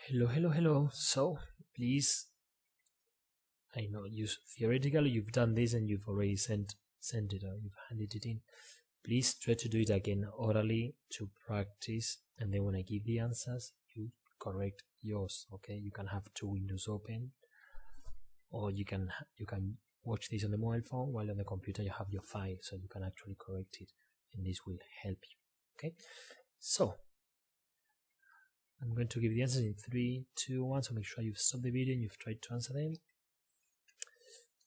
Hello. So, please, I know you theoretically you've done this and you've already sent it or you've handed it in. Please try to do it again orally to practice, and then when I give the answers, you correct yours. Okay, you can have two windows open, or you can watch this on the mobile phone while on the computer you have your file, so you can actually correct it, and this will help you. Okay, so I'm going to give the answers in 3, 2, 1. So make sure you've stopped the video and you've tried to answer them.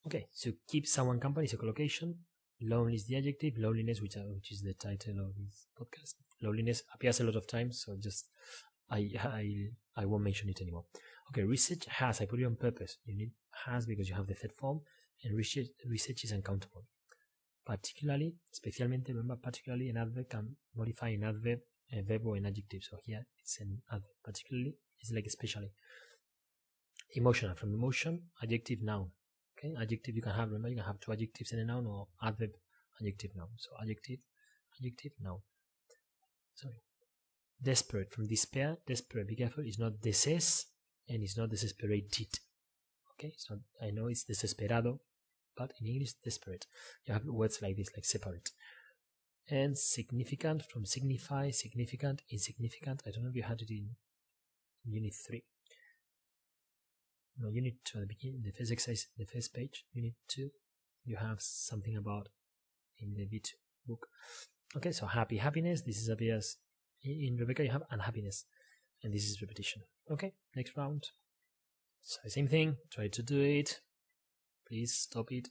Okay, so keep someone company is a collocation. Lonely is the adjective. Loneliness, which is the title of this podcast. Loneliness appears a lot of times, so just I won't mention it anymore. Okay, research has. I put it on purpose. You need has because you have the third form, and research is uncountable. Particularly, especialmente, remember, particularly an adverb can modify an adverb, a verb, or an adjective. So here it's an adverb. Particularly is like especially. Emotional, from emotion, adjective, noun. Okay, adjective you can have, remember, you can have two adjectives and a noun, or adverb, adjective, noun. So adjective, noun. Sorry. Desperate, from despair, desperate, be careful, it's not deses and it's not desesperated. Okay, so I know it's desesperado, but in English, desperate. You have words like this, like separate. And significant, from signify, significant, insignificant. I don't know if you had it in Unit 3. No, Unit 2 at the beginning, the first exercise, the first page. Unit 2, you have something about in the V2 book. Okay, so happy, happiness. This is appears in Rebecca. You have unhappiness, and this is repetition. Okay, next round. So same thing. Try to do it. Please stop it.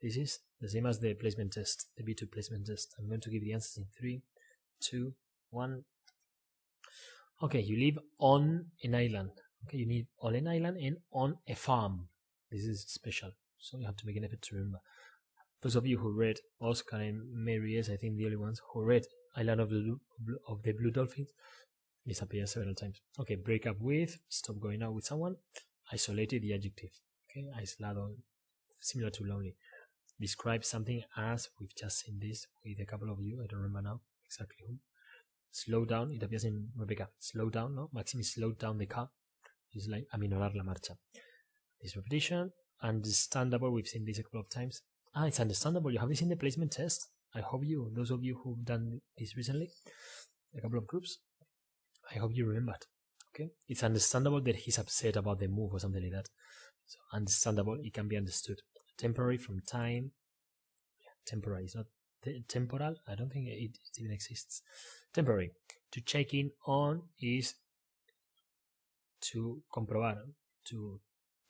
This is the same as the placement test, the V2 placement test. I'm going to give the answers in 3, 2, 1. Okay, you live on an island. Okay, you need on an island and on a farm. This is special, so you have to make an effort to remember. Those of you who read Oscar and Mary S, I think the only ones who read Island of the Blue Dolphins, this appears several times. Okay, break up with, stop going out with someone. Isolated, the adjective. Okay, aislado, similar to lonely. Describe something as, we've just seen this with a couple of you, I don't remember now exactly who. Slow down, it appears in Rebecca. Slow down, no? Maxime slowed down the car. It's like aminorar la marcha. This repetition. Understandable, we've seen this a couple of times. It's understandable. You have this in the placement test. I hope those of you who've done this recently, a couple of groups, I hope you remembered. Okay? It's understandable that he's upset about the move or something like that. So understandable, it can be understood. Temporary, from time. Temporary, it's not temporal. I don't think it even exists. Temporary. To check in on is to comprobar, to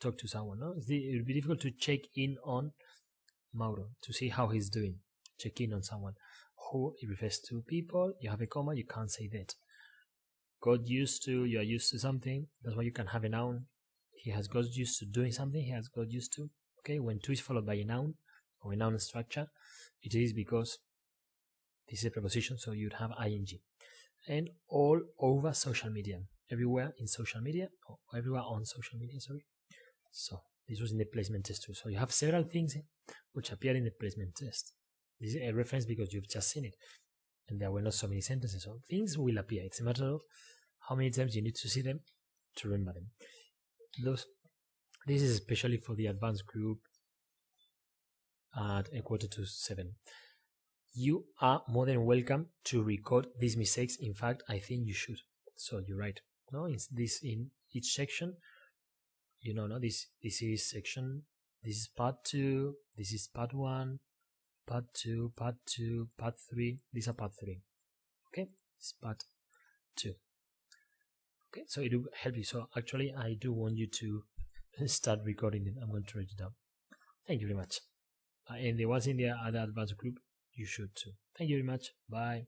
talk to someone. No? It would be difficult to check in on Mauro, to see how he's doing. Check in on someone. Who, it refers to people. You have a comma, you can't say that. Got used to, you are used to something. That's why you can have a noun. He has got used to doing something. He has got used to. Okay, when to is followed by a noun or a noun structure, it is because this is a preposition, so you'd have ing. And all over social media. Everywhere in social media, or everywhere on social media, sorry. So this was in the placement test too. So you have several things which appear in the placement test. This is a reference because you've just seen it, and there were not so many sentences. So things will appear. It's a matter of how many times you need to see them to remember them. This is especially for the advanced group at 6:45. You are more than welcome to record these mistakes. In fact, I think you should. So you write. No, it's this in each section. You know, no, this is section. This is part 2. This is part 1. Part 2. Part 2. Part 3. These are part 3. Okay, this is part 2. Okay, so it will help you. So actually, I do want you to start recording it. I'm going to write it down. Thank you very much. And the ones in the other advanced group, you should too. Thank you very much. Bye.